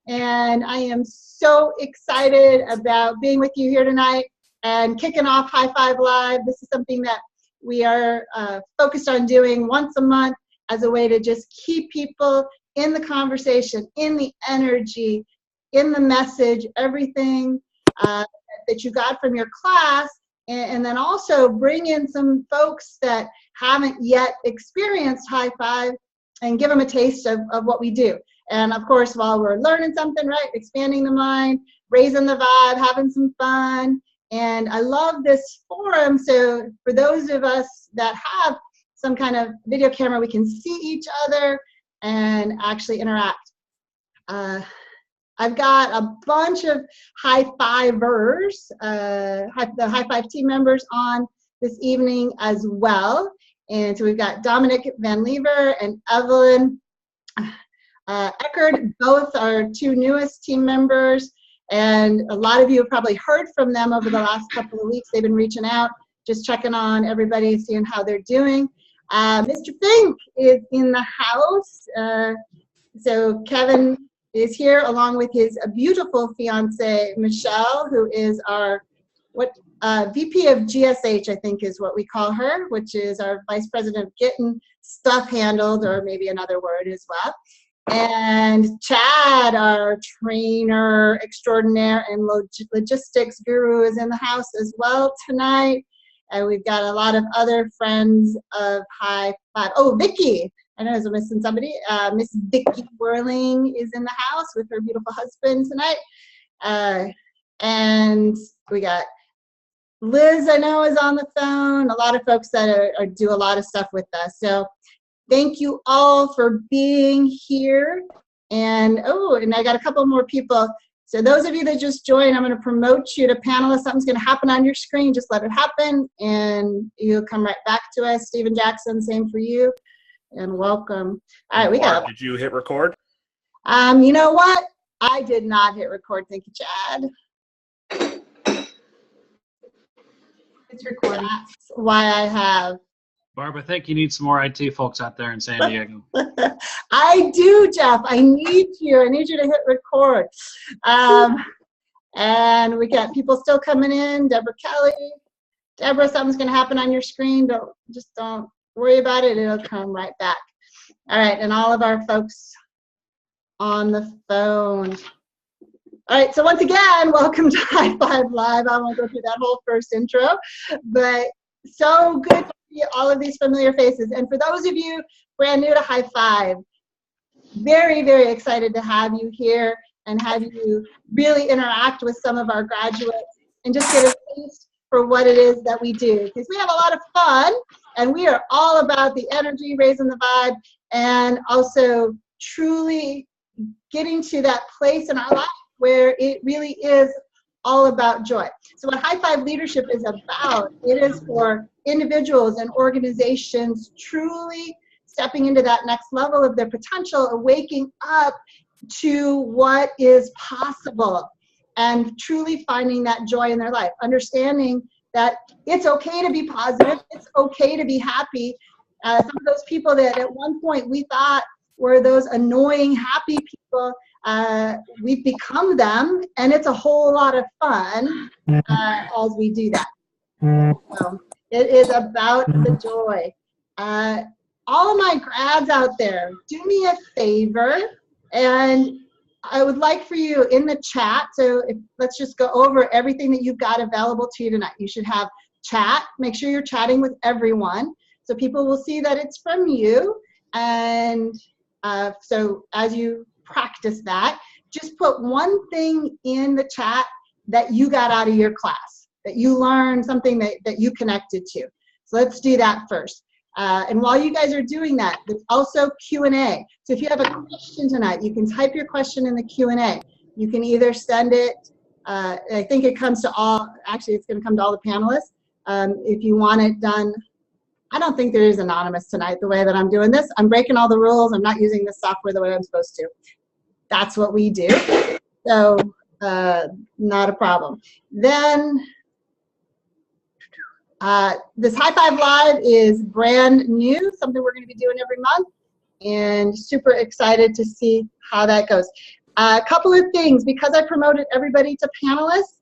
and I am so excited about being with you here tonight and kicking off High5 Live. This is something that we are focused on doing once a month as a way to just keep people in the conversation, in the energy, in the message, everything that you got from your class, and then also bring in some folks that haven't yet experienced High5 and give them a taste of what we do. And of course, while we're learning something, right, expanding the mind, raising the vibe, having some fun. And I love this forum, so for those of us that have some kind of video camera, we can see each other and actually interact. I've got a bunch of High5ers, the High5 team members on this evening as well. And so we've got Dominic Van Lever and Evelyn Eckert, both our two newest team members. And a lot of you have probably heard from them over the last couple of weeks. They've been reaching out, just checking on everybody, seeing how they're doing. Mr. Fink is in the house. So Kevin is here along with his beautiful fiance, Michelle, who is our VP of GSH, I think is what we call her, which is our Vice President of Getting Stuff Handled, or maybe another word as well. And Chad, our trainer extraordinaire and logistics guru, is in the house as well tonight. And we've got a lot of other friends of High5. Oh, Vicky. I know I'm missing somebody. Miss Vicky Whirling is in the house with her beautiful husband tonight. And we got Liz, I know, is on the phone. A lot of folks that do a lot of stuff with us. So thank you all for being here. And and I got a couple more people. So those of you that just joined, I'm going to promote you to panelists. Something's going to happen on your screen. Just let it happen, and you'll come right back to us. Stephen Jackson, same for you. And welcome. All right, we got. Did you hit record? You know what? I did not hit record. Thank you, Chad. It's recording. That's why I have. Barb, I think you need some more IT folks out there in San Diego. I do, Jeff. I need you. I need you to hit record. And we got people still coming in. Deborah Kelly. Deborah, something's going to happen on your screen. Don't worry about it. It'll come right back. All right, and all of our folks on the phone. All right, so once again, welcome to High5 Live. I won't go through that whole first intro, but so good to see all of these familiar faces. And for those of you brand new to High5, very, very excited to have you here and have you really interact with some of our graduates and just get a taste for what it is that we do. Because we have a lot of fun, and we are all about the energy, raising the vibe, and also truly getting to that place in our life where it really is all about joy. So what High5 leadership is about, it is for individuals and organizations truly stepping into that next level of their potential, waking up to what is possible and truly finding that joy in their life, understanding that it's okay to be positive, it's okay to be happy. Some of those people that at one point we thought were those annoying, happy people, we've become them, and it's a whole lot of fun as we do that. So it is about the joy. All of my grads out there, do me a favor, and I would like for you in the chat, so let's just go over everything that you've got available to you tonight. You should have chat. Make sure you're chatting with everyone so people will see that it's from you. And so as you practice that, just put one thing in the chat that you got out of your class, that you learned, something that you connected to. So let's do that first. And while you guys are doing that, there's also Q&A. So if you have a question tonight, you can type your question in the Q&A. You can either send it, I think it comes to all, actually it's going to come to all the panelists. If you want it done, I don't think there is anonymous tonight the way that I'm doing this. I'm breaking all the rules. I'm not using this software the way I'm supposed to. That's what we do. So not a problem. Then this High5 Live is brand new, something we're going to be doing every month, and super excited to see how that goes. A couple of things, because I promoted everybody to panelists,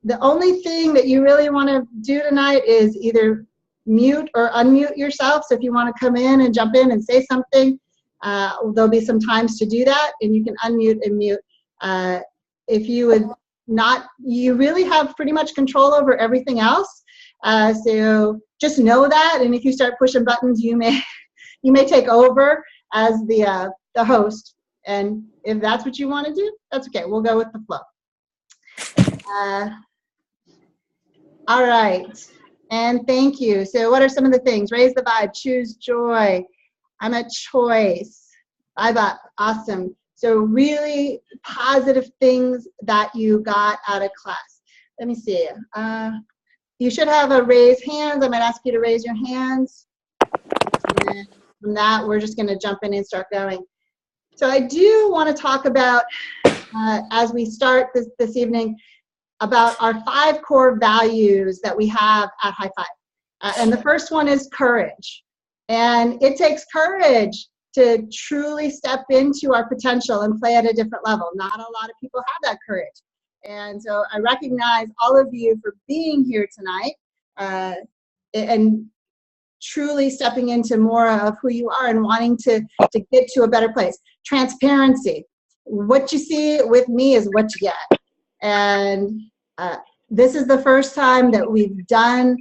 the only thing that you really want to do tonight is either mute or unmute yourself. So if you want to come in and jump in and say something, there'll be some times to do that, and you can unmute and mute. If you would not, you really have pretty much control over everything else. So just know that, and if you start pushing buttons, you may take over as the host. And if that's what you want to do, that's okay. We'll go with the flow. All right, and thank you. So what are some of the things? Raise the vibe, choose joy. I'm a choice. Vibe up, awesome. So really positive things that you got out of class. Let me see. You should have a raise hands. I might ask you to raise your hands. And from that, we're just gonna jump in and start going. So I do wanna talk about, as we start this evening, about our 5 core values that we have at High5. And the first one is courage. And it takes courage to truly step into our potential and play at a different level. Not a lot of people have that courage. And so I recognize all of you for being here tonight and truly stepping into more of who you are and wanting to get to a better place. Transparency. What you see with me is what you get. And this is the first time that we've done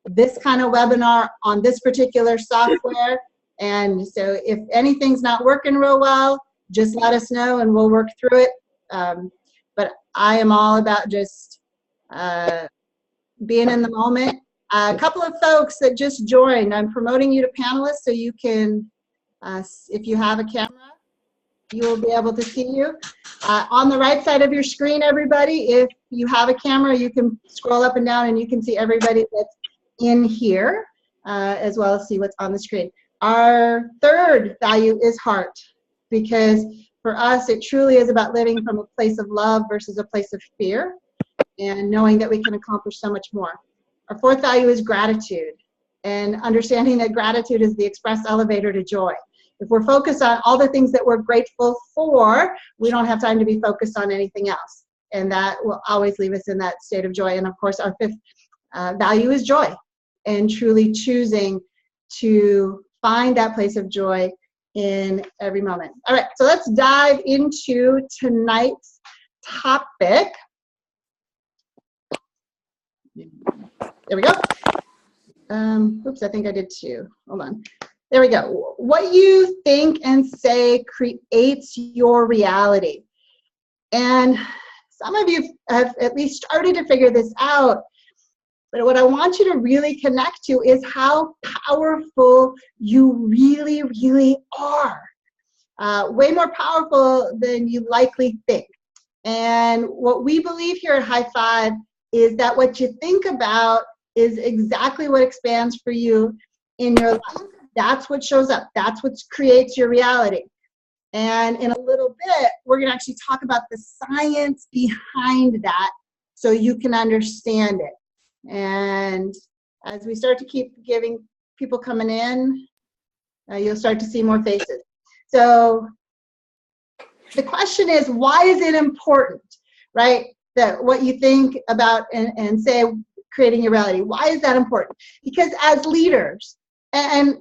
this kind of webinar on this particular software. And so if anything's not working real well, just let us know and we'll work through it. But I am all about just being in the moment. A couple of folks that just joined, I'm promoting you to panelists so you can, if you have a camera, you will be able to see you. On the right side of your screen, everybody, if you have a camera, you can scroll up and down and you can see everybody that's in here, as well as see what's on the screen. Our third value is heart, because for us, it truly is about living from a place of love versus a place of fear, and knowing that we can accomplish so much more. Our fourth value is gratitude, and understanding that gratitude is the express elevator to joy. If we're focused on all the things that we're grateful for, we don't have time to be focused on anything else. And that will always leave us in that state of joy. And of course, our fifth value is joy, and truly choosing to find that place of joy in every moment. All right, so let's dive into tonight's topic. There we go. Oops, I think I did 2. Hold on. There we go. What you think and say creates your reality. And some of you have at least started to figure this out. But what I want you to really connect to is how powerful you really, really are. Way more powerful than you likely think. And what we believe here at High5 is that what you think about is exactly what expands for you in your life. That's what shows up. That's what creates your reality. And in a little bit, we're going to actually talk about the science behind that so you can understand it. And as we start to keep giving people coming in, you'll start to see more faces. So the question is, why is it important, right? That what you think about and say creating your reality. Why is that important? Because as leaders, and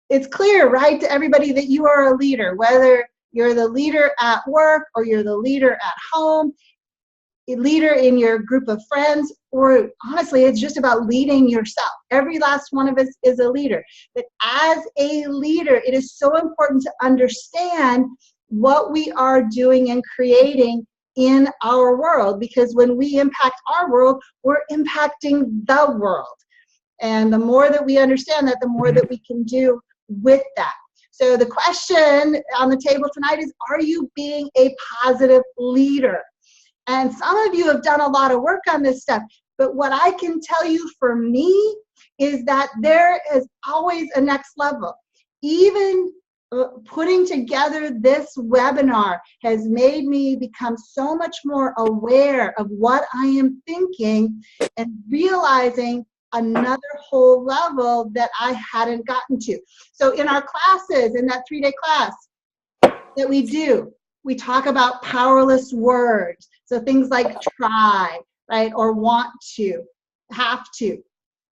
it's clear, right, to everybody that you are a leader, whether you're the leader at work or you're the leader at home, a leader in your group of friends, or honestly, it's just about leading yourself. Every last one of us is a leader. But as a leader, it is so important to understand what we are doing and creating in our world, because when we impact our world, we're impacting the world. And the more that we understand that, the more that we can do with that. So the question on the table tonight is, are you being a positive leader? And some of you have done a lot of work on this stuff, but what I can tell you for me is that there is always a next level. Even putting together this webinar has made me become so much more aware of what I am thinking and realizing another whole level that I hadn't gotten to. So in our classes, in that 3-day class that we do, we talk about powerless words. So things like try, right? Or want to, have to.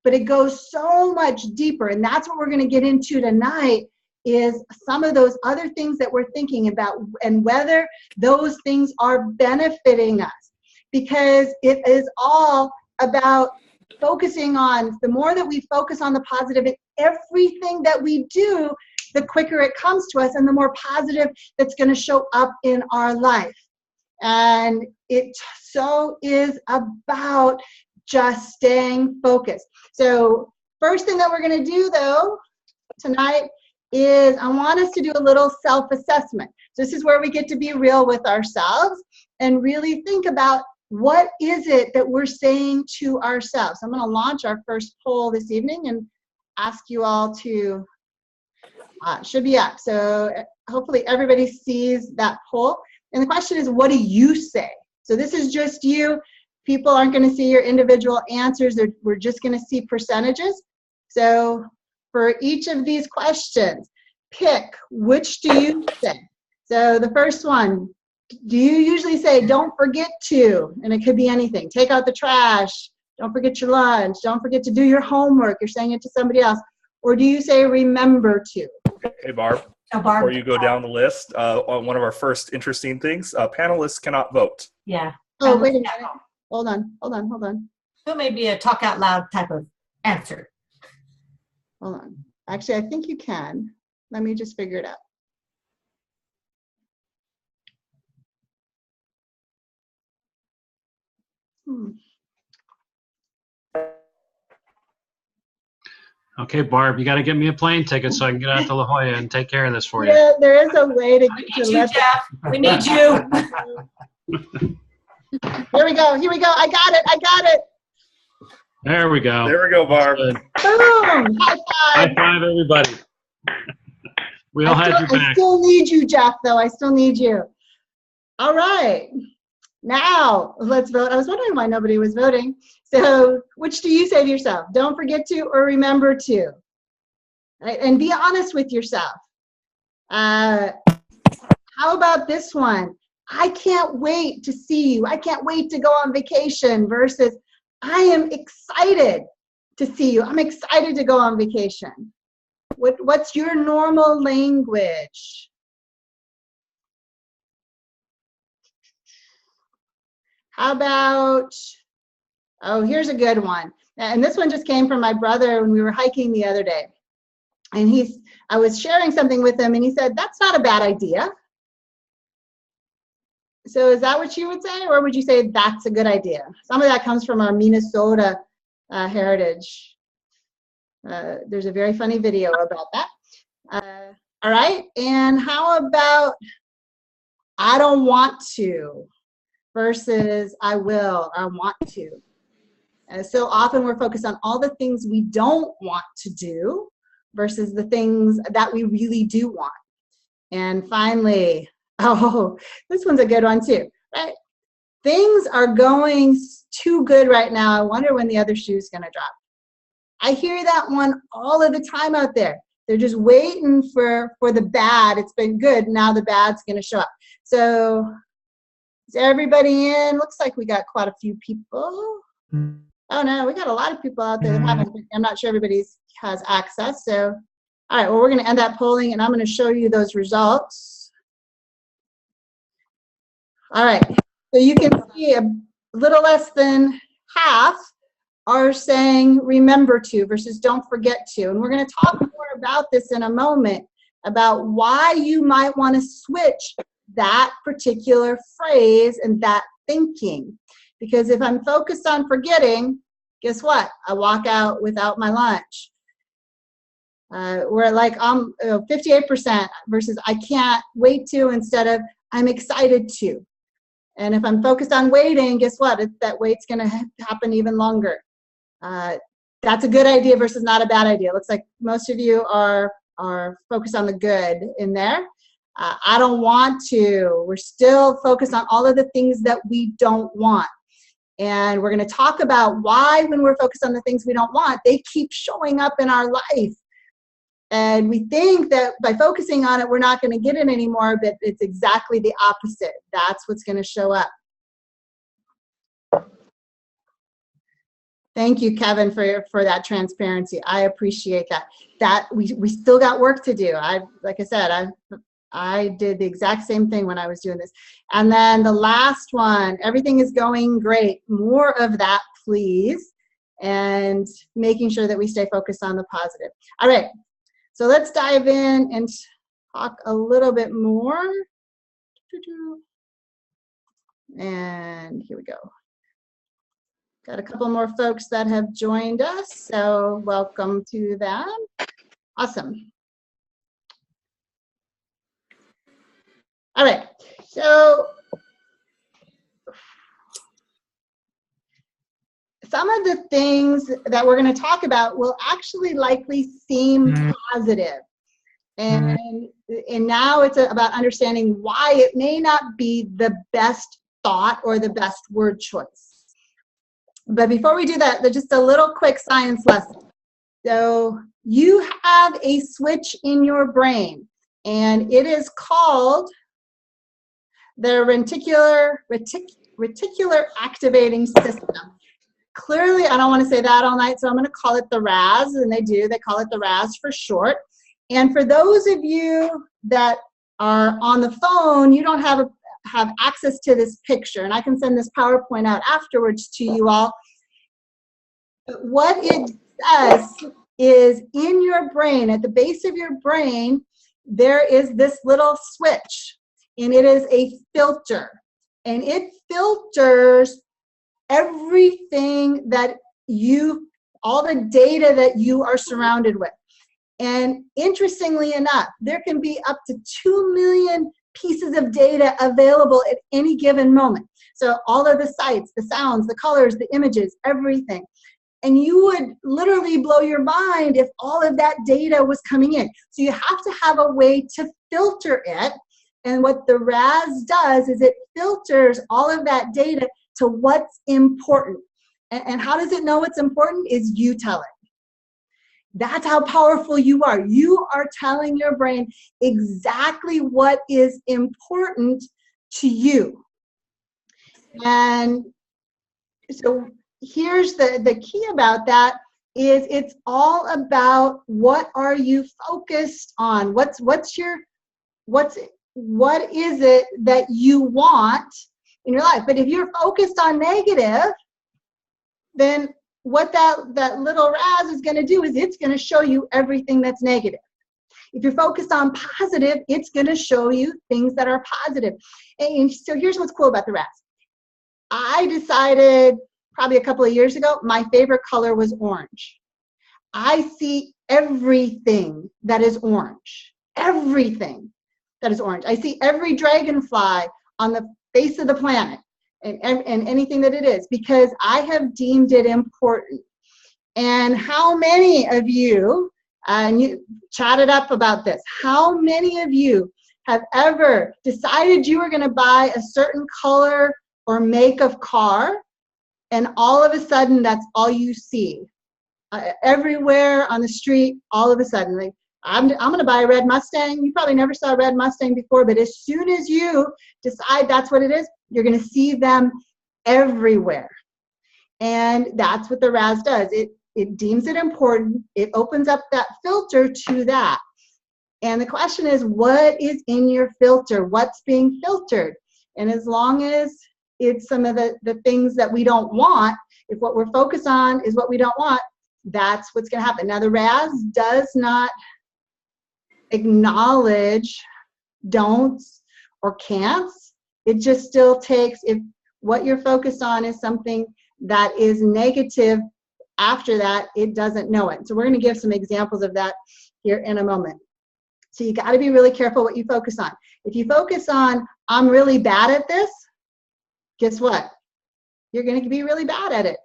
But it goes so much deeper. And that's what we're going to get into tonight, is some of those other things that we're thinking about and whether those things are benefiting us. Because it is all about focusing on, the more that we focus on the positive in everything that we do, the quicker it comes to us and the more positive that's going to show up in our life. And it so is about just staying focused. So first thing that we're going to do though tonight is I want us to do a little self-assessment. So this is where we get to be real with ourselves and really think about what is it that we're saying to ourselves. I'm going to launch our first poll this evening and ask you all to, should be up. So hopefully everybody sees that poll. And the question is, what do you say? So this is just you. People aren't going to see your individual answers. We're just going to see percentages. So for each of these questions, pick which do you say. So the first one, do you usually say, don't forget to, and it could be anything. Take out the trash, don't forget your lunch, don't forget to do your homework, you're saying it to somebody else. Or do you say, remember to? Hey, Barb, before you go down the list, on one of our first interesting things, panelists cannot vote. Yeah. Oh, wait a minute. Hold on. So maybe a talk out loud type of answer. Hold on. Actually, I think you can. Let me just figure it out. Okay, Barb, you got to get me a plane ticket so I can get out to La Jolla and take care of this for you. Yeah, there is a way to let Jeff. We need you. Here we go. I got it. There we go. There we go, Barb. Boom. High High five. five, everybody. We all had your I back. still need you, Jeff, though. I still need you. All right. Now, let's vote. I was wondering why nobody was voting. So, which do you say to yourself? Don't forget to or remember to. Right? And be honest with yourself. How about this one? I can't wait to see you. I can't wait to go on vacation versus I am excited to see you. I'm excited to go on vacation. What's your normal language? How about, oh, here's a good one. And this one just came from my brother when we were hiking the other day. And I was sharing something with him and he said, that's not a bad idea. So is that what you would say? Or would you say that's a good idea? Some of that comes from our Minnesota heritage. There's a very funny video about that. All right. And how about I don't want to versus I will, I want to. So often we're focused on all the things we don't want to do versus the things that we really do want. And finally, oh, this one's a good one too, right? Things are going too good right now. I wonder when the other shoe's going to drop. I hear that one all of the time out there. They're just waiting for the bad. It's been good. Now the bad's going to show up. So is everybody in? Looks like we got quite a few people. Oh no, we got a lot of people out there that haven't been. I'm not sure everybody has access. So, all right, well, we're going to end that polling and I'm going to show you those results. All right, so you can see a little less than half are saying remember to versus don't forget to. And we're going to talk more about this in a moment, about why you might want to switch that particular phrase and that thinking. Because if I'm focused on forgetting, guess what? I walk out without my lunch. We're like 58% versus I can't wait to instead of I'm excited to. And if I'm focused on waiting, guess what? That wait's going to happen even longer. That's a good idea versus not a bad idea. Looks like most of you are focused on the good in there. I don't want to. We're still focused on all of the things that we don't want. And we're going to talk about why when we're focused on the things we don't want, they keep showing up in our life. And we think that by focusing on it, we're not going to get it anymore, but it's exactly the opposite. That's what's going to show up. Thank you, Kevin, for that transparency. I appreciate that. That we still got work to do. Like I said, I did the exact same thing when I was doing this. And then the last one, everything is going great. More of that, please. And making sure that we stay focused on the positive. All right, so let's dive in and talk a little bit more. And here we go. Got a couple more folks that have joined us, so welcome to them. Awesome. All right, so some of the things that we're going to talk about will actually likely seem positive. And now it's about understanding why it may not be the best thought or the best word choice. But before we do that, there's just a little quick science lesson. So you have a switch in your brain, and it is called the reticular activating system. Clearly, I don't want to say that all night, so I'm going to call it the RAS, and they call it the RAS for short. And for those of you that are on the phone, you don't have access to this picture, and I can send this PowerPoint out afterwards to you all. But what it does is in your brain, at the base of your brain, there is this little switch, and it is a filter, and it filters everything that all the data that you are surrounded with. And interestingly enough, there can be up to 2 million pieces of data available at any given moment. So all of the sights, the sounds, the colors, the images, everything. And you would literally blow your mind if all of that data was coming in. So you have to have a way to filter it. And what the RAS does is it filters all of that data to what's important. And how does it know what's important? Is you tell it. That's how powerful you are. You are telling your brain exactly what is important to you. And so here's the key about that is it's all about what are you focused on? What is it that you want in your life? But if you're focused on negative, then what that little RAS is going to do is it's going to show you everything that's negative. If you're focused on positive, it's going to show you things that are positive. And so here's what's cool about the RAS. I decided probably a couple of years ago, my favorite color was orange. I see everything that is orange. Everything that is orange. I see every dragonfly on the face of the planet. And anything that it is, because I have deemed it important. And how many of you, and you chatted up about this, how many of you have ever decided you were going to buy a certain color or make of car, and all of a sudden that's all you see? Everywhere on the street, all of a sudden, like, I'm going to buy a red Mustang. You probably never saw a red Mustang before, but as soon as you decide that's what it is, you're going to see them everywhere. And that's what the RAS does. It deems it important. It opens up that filter to that. And the question is, what is in your filter? What's being filtered? And as long as it's some of the things that we don't want, if what we're focused on is what we don't want, that's what's going to happen. Now, the RAS does not acknowledge don'ts or can'ts. It just still takes, if what you're focused on is something that is negative, after that, it doesn't know it. So we're going to give some examples of that here in a moment. So you got to be really careful what you focus on. If you focus on, I'm really bad at this, guess what? You're going to be really bad at it.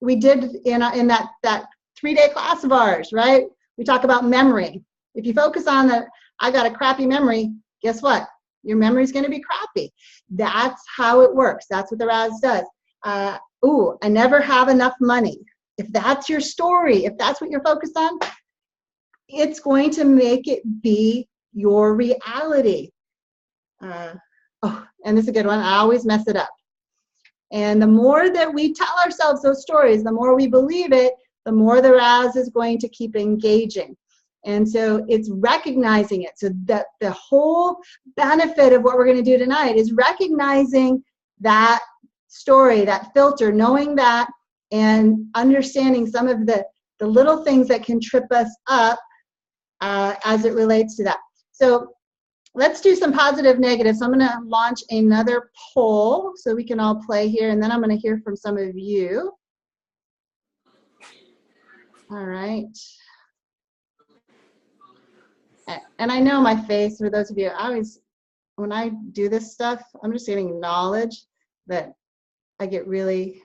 We did in that 3-day class of ours, right? We talk about memory. If you focus on that, I got a crappy memory, guess what? Your memory is going to be crappy. That's how it works. That's what the RAS does. Ooh, I never have enough money. If that's your story, if that's what you're focused on, it's going to make it be your reality. Oh, and this is a good one. I always mess it up. And the more that we tell ourselves those stories, the more we believe it, the more the RAS is going to keep engaging. And so it's recognizing it. So that the whole benefit of what we're going to do tonight is recognizing that story, that filter, knowing that, and understanding some of the little things that can trip us up as it relates to that. So let's do some positive, negative. So I'm going to launch another poll so we can all play here, and then I'm going to hear from some of you. All right. And I know my face, for those of you, when I do this stuff, I'm just getting knowledge that I get really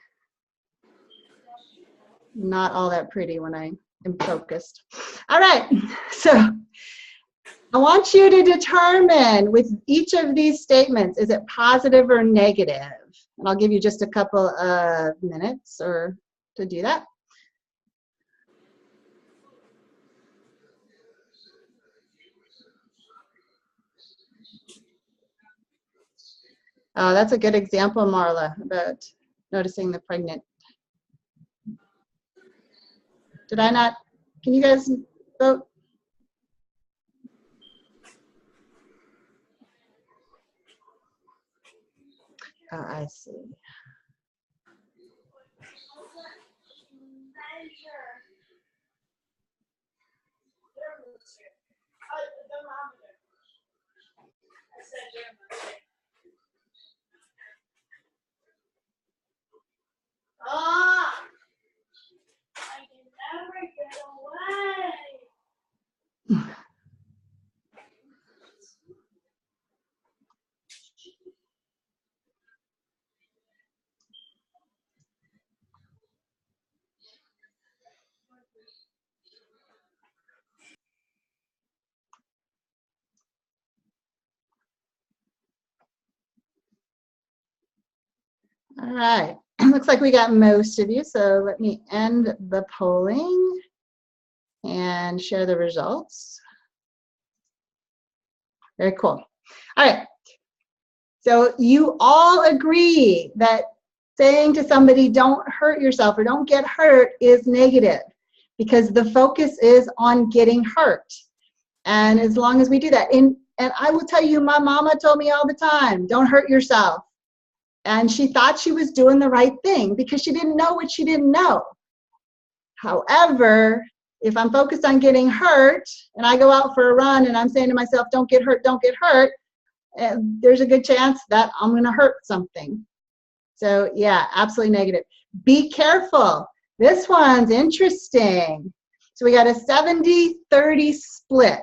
not all that pretty when I am focused. All right, so I want you to determine with each of these statements, is it positive or negative? And I'll give you just a couple of minutes to do that. That's a good example, Marla, about noticing the pregnant. Did I not? Can you guys vote? Oh, I see. Ah! I can never get away. All right, looks like we got most of you, so let me end the polling and share the results. Very cool. All right, so you all agree that saying to somebody don't hurt yourself or don't get hurt is negative because the focus is on getting hurt. And as long as we do that, and I will tell you, my mama told me all the time, don't hurt yourself. And she thought she was doing the right thing because she didn't know what she didn't know. However, if I'm focused on getting hurt and I go out for a run and I'm saying to myself, don't get hurt, there's a good chance that I'm going to hurt something. So yeah, absolutely negative. Be careful. This one's interesting. So we got a 70-30 split.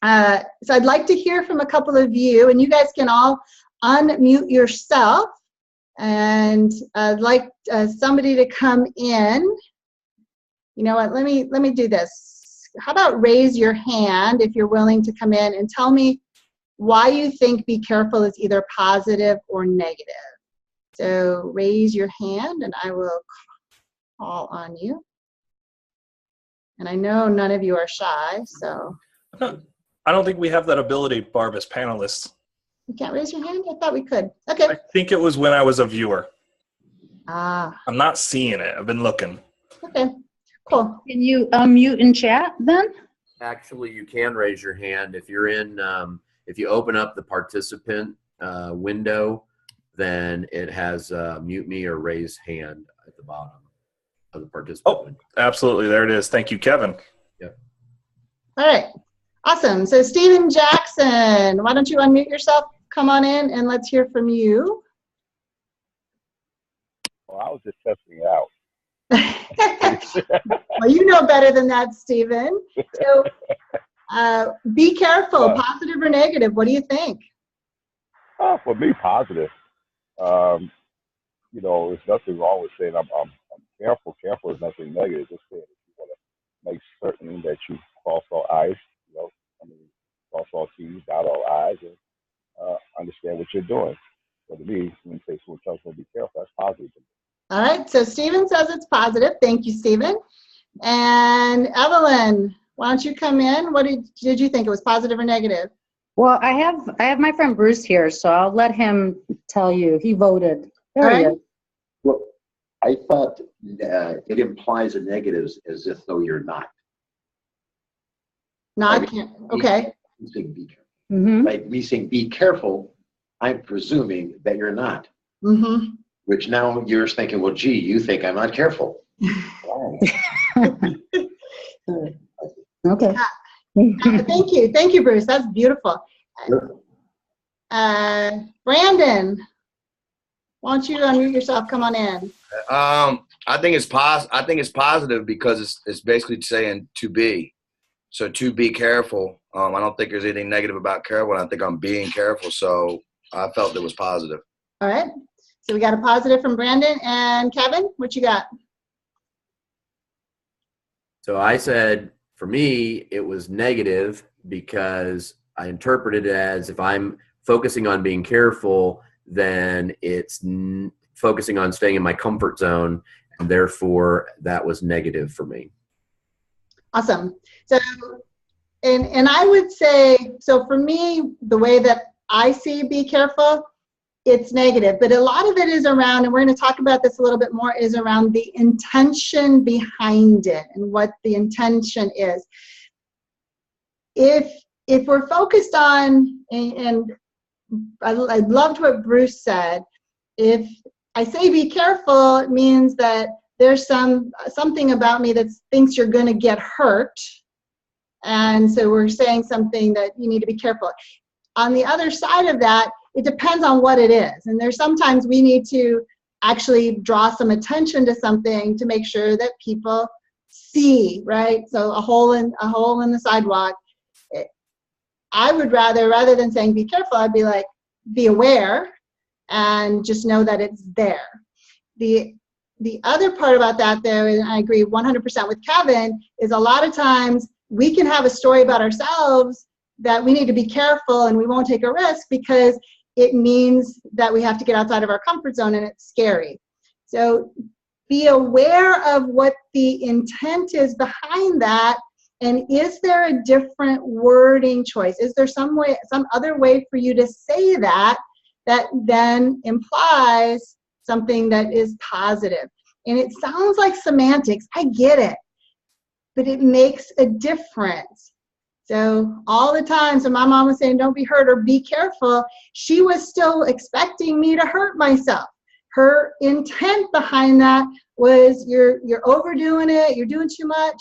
So I'd like to hear from a couple of you, and you guys can all unmute yourself, and I'd like somebody to come in. You know what, let me do this. How about raise your hand if you're willing to come in and tell me why you think be careful is either positive or negative. So raise your hand and I will call on you. And I know none of you are shy, so. I don't think we have that ability, Barb, as panelists. You can't raise your hand? I thought we could. Okay. I think it was when I was a viewer. Ah. I'm not seeing it. I've been looking. Okay, cool. Can you unmute and chat then? Actually, you can raise your hand if you're in, if you open up the participant window, then it has mute me or raise hand at the bottom of the participant window. Absolutely. There it is. Thank you, Kevin. Yep. All right. Awesome. So Steven Jackson, why don't you unmute yourself? Come on in and let's hear from you. Well, I was just testing it out. Well, you know better than that, Steven. So be careful, positive or negative. What do you think? For me, positive. You know, there's nothing wrong with saying I'm careful. Careful is nothing negative. Just saying if you want to make certain that you cross all I's, you know, cross all T's, dot all I's, and understand what you're doing. So to me, when you say someone tells me to be careful, that's positive. All right, so Steven says it's positive. Thank you, Steven. And Evelyn, why don't you come in? What did you think? It was positive or negative? Well, I have my friend Bruce here, so I'll let him tell you. He voted. There he All right. is. Well, I thought it implies a negative as if though you're not. Not, okay. Me saying be careful. Mm-hmm. Like me saying be careful, I'm presuming that you're not. Mm-hmm. Which now you're thinking, well, gee, you think I'm not careful. Okay. Thank you, Bruce. That's beautiful. Sure. Brandon, why don't you unmute yourself? Come on in. I think it's positive because it's basically saying to be. So to be careful. I don't think there's anything negative about careful. I think I'm being careful. So I felt it was positive. All right. So we got a positive from Brandon. And Kevin, what you got? So I said, for me, it was negative because I interpreted it as if I'm focusing on being careful, then it's focusing on staying in my comfort zone, and therefore that was negative for me. Awesome. So, and I would say, so for me, the way that I see be careful, it's negative, but a lot of it is around, and we're going to talk about this a little bit more, is around the intention behind it and what the intention is. If we're focused on, and I loved what Bruce said, if I say be careful, it means that there's something about me that thinks you're going to get hurt, and so we're saying something that you need to be careful. On the other side of that, it depends on what it is, and there's sometimes we need to actually draw some attention to something to make sure that people see, right? So a hole in the sidewalk. I would rather than saying be careful, I'd be like, be aware and just know that it's there. The other part about that, though, and I agree 100% with Kevin, is a lot of times we can have a story about ourselves that we need to be careful and we won't take a risk because it means that we have to get outside of our comfort zone and it's scary. So be aware of what the intent is behind that, and is there a different wording choice? Is there some other way for you to say that then implies something that is positive? And it sounds like semantics, I get it, but it makes a difference. So all the time, so my mom was saying, don't be hurt or be careful, she was still expecting me to hurt myself. Her intent behind that was, you're overdoing it, you're doing too much.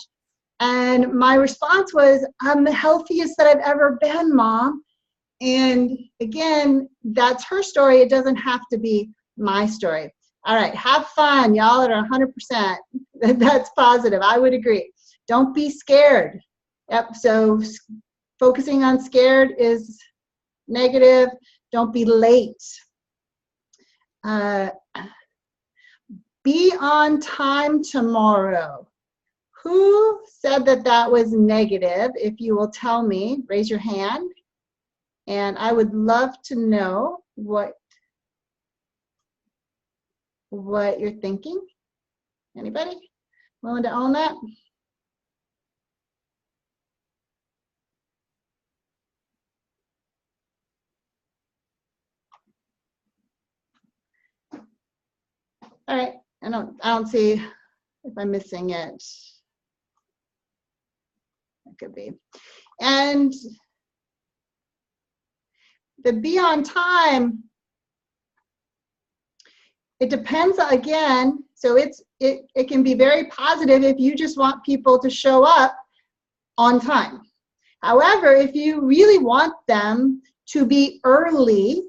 And my response was, I'm the healthiest that I've ever been, Mom. And again, that's her story. It doesn't have to be my story. All right, have fun. Y'all are 100%. That's positive. I would agree. Don't be scared. Yep, so focusing on scared is negative. Don't be late. Be on time tomorrow. Who said that was negative? If you will tell me, raise your hand. And I would love to know what you're thinking. Anybody willing to own that? All right, I don't see if I'm missing it. It could be. And the be on time, it depends again. So it can be very positive if you just want people to show up on time. However, if you really want them to be early,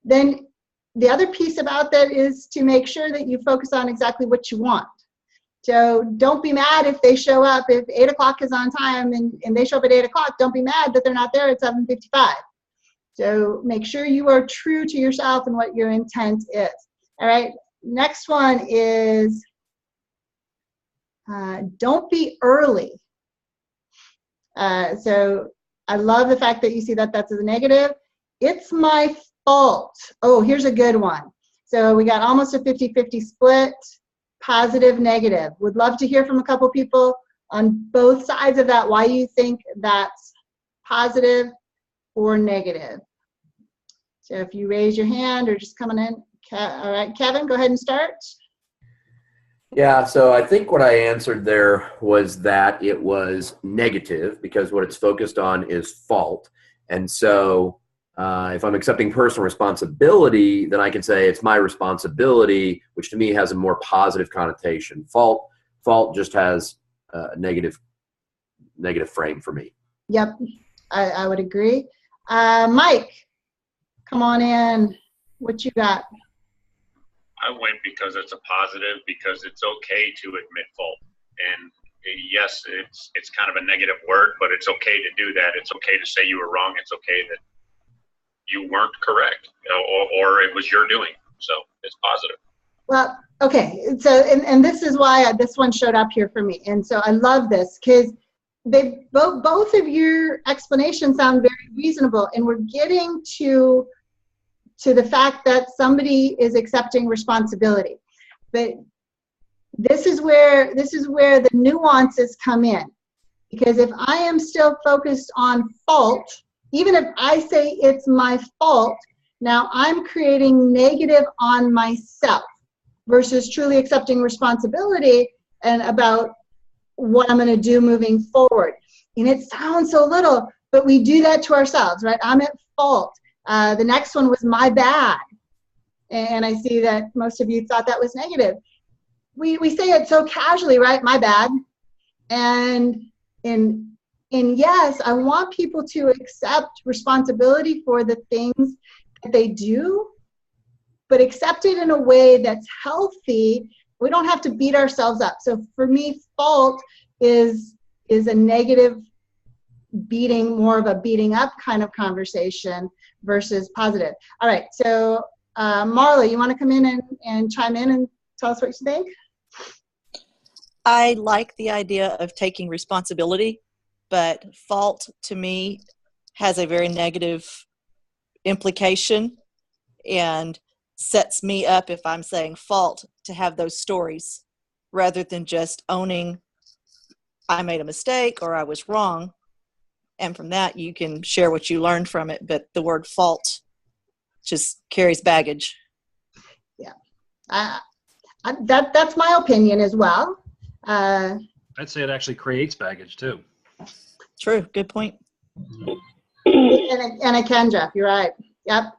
then the other piece about that is to make sure that you focus on exactly what you want. So don't be mad if they show up, if 8 o'clock is on time and they show up at 8 o'clock, don't be mad that they're not there at 7:55. So make sure you are true to yourself and what your intent is. All right, next one is don't be early. So I love the fact that you see that that's a negative. It's my fault. Oh, here's a good one. So we got almost a 50-50 split, positive, negative. Would love to hear from a couple people on both sides of that, why you think that's positive or negative. So if you raise your hand or just coming in, all right, Kevin, go ahead and start. Yeah, so I think what I answered there was that it was negative because what it's focused on is fault. And so if I'm accepting personal responsibility, then I can say it's my responsibility, which to me has a more positive connotation. Fault just has a negative frame for me. Yep, I would agree. Mike, come on in. What you got? I went because it's a positive, because it's okay to admit fault. And yes, it's kind of a negative word, but it's okay to do that. It's okay to say you were wrong. It's okay that you weren't correct, or it was your doing. So it's positive. Well, okay. So, and this is why this one showed up here for me. And so I love this because they both of your explanations sound very reasonable, and we're getting to the fact that somebody is accepting responsibility. But this is where the nuances come in. Because if I am still focused on fault, even if I say it's my fault, now I'm creating negative on myself versus truly accepting responsibility and about what I'm going to do moving forward. And it sounds so little, but we do that to ourselves, right? I'm at fault. The next one was my bad. And I see that most of you thought that was negative. We say it so casually, right? My bad. And yes, I want people to accept responsibility for the things that they do, but accept it in a way that's healthy. We don't have to beat ourselves up. So for me, fault is a negative beating, more of a beating up kind of conversation versus positive. All right, so Marla, you want to come in and chime in and tell us what you think? I like the idea of taking responsibility, but fault to me has a very negative implication and sets me up, if I'm saying fault, to have those stories rather than just owning I made a mistake or I was wrong. And from that, you can share what you learned from it. But the word fault just carries baggage. Yeah, that's my opinion as well. I'd say it actually creates baggage too. True. Good point. And I can, Jeff. You're right. Yep.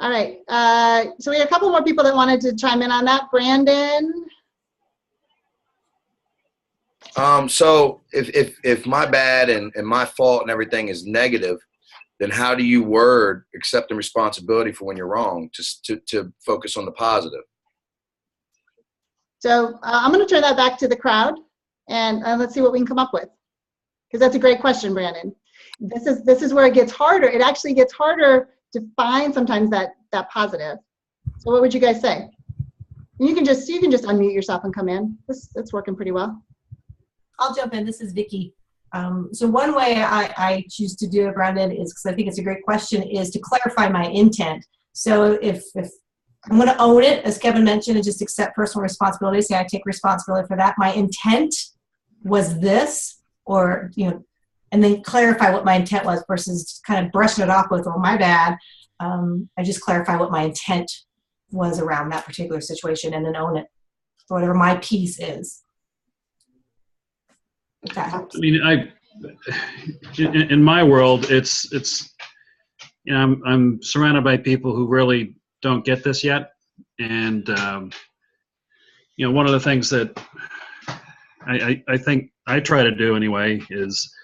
All right. So we have a couple more people that wanted to chime in on that. Brandon. So if my bad and my fault and everything is negative, then how do you word accepting responsibility for when you're wrong to focus on the positive? So I'm going to turn that back to the crowd, and let's see what we can come up with, because that's a great question, Brandon. This is where it gets harder. It actually gets harder to find sometimes that positive. So what would you guys say? You can just unmute yourself and come in. It's working pretty well. I'll jump in. This is Vicki. So one way I choose to do it, Brandon, is because I think it's a great question, is to clarify my intent. So if I'm going to own it, as Kevin mentioned, and just accept personal responsibility, say I take responsibility for that. My intent was this, or, and then clarify what my intent was versus kind of brushing it off with, oh, my bad. I just clarify what my intent was around that particular situation and then own it for whatever my piece is. If that helps. I mean, in my world, it's I'm surrounded by people who really don't get this yet, and one of the things that I think I try to do anyway is,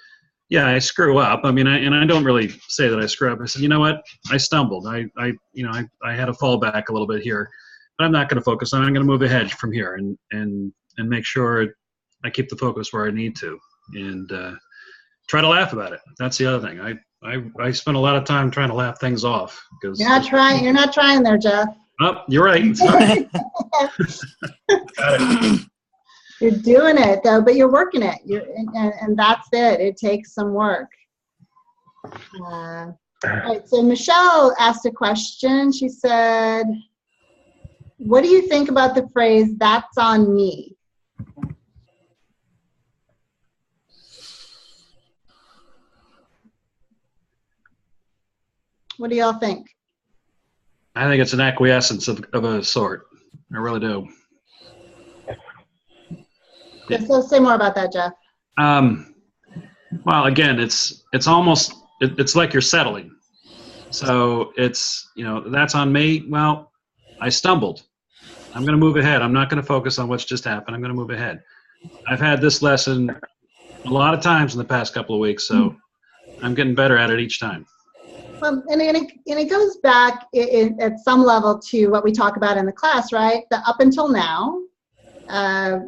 yeah, I screw up. I mean, I don't really say that I screw up. I said, you know what, I stumbled. I had to fall back a little bit here, but I'm not going to focus on it. I'm going to move ahead from here and make sure I keep the focus where I need to, and try to laugh about it. That's the other thing. I spend a lot of time trying to laugh things off because you're not trying there, Jeff. Oh, you're right. Sorry. You're doing it though, but you're working it. And that's it. It takes some work. All right. So Michelle asked a question. She said, "What do you think about the phrase 'that's on me'?" What do y'all think? I think it's an acquiescence of a sort. I really do. Yeah, so say more about that, Jeff. Well, again, it's almost, it's like you're settling. So it's, that's on me. Well, I stumbled. I'm going to move ahead. I'm not going to focus on what's just happened. I'm going to move ahead. I've had this lesson a lot of times in the past couple of weeks, so I'm getting better at it each time. Well, and it goes back at some level to what we talk about in the class, right? The up until now. That's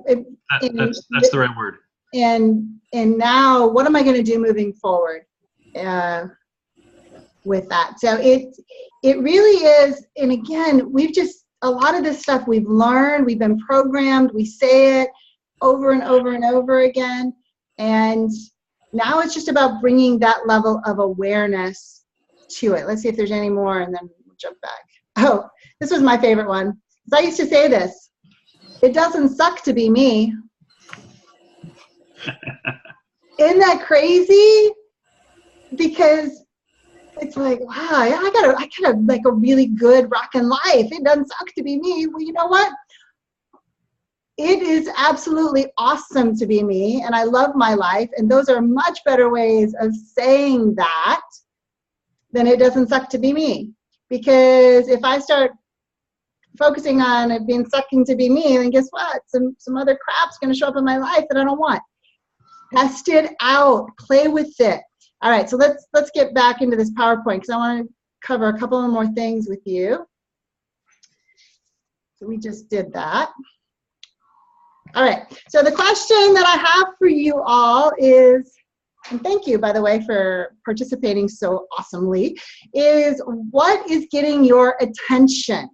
the right word. And now, what am I going to do moving forward with that? So it really is. And again, a lot of this stuff we've learned, we've been programmed, we say it over and over and over again. And now it's just about bringing that level of awareness to it. Let's see if there's any more, and then we'll jump back. Oh, this was my favorite one. I used to say this: it doesn't suck to be me. Isn't that crazy? Because it's like, wow, I got like a really good rockin' life. It doesn't suck to be me. Well, you know what? It is absolutely awesome to be me, and I love my life. And those are much better ways of saying that than it doesn't suck to be me. Because if I start focusing on it being sucking to be me, then guess what? Some other crap's going to show up in my life that I don't want. Test it out. Play with it. All right, so let's get back into this PowerPoint because I want to cover a couple of more things with you. So we just did that. All right, so the question that I have for you all is, and thank you, by the way, for participating so awesomely, is what is getting your attention?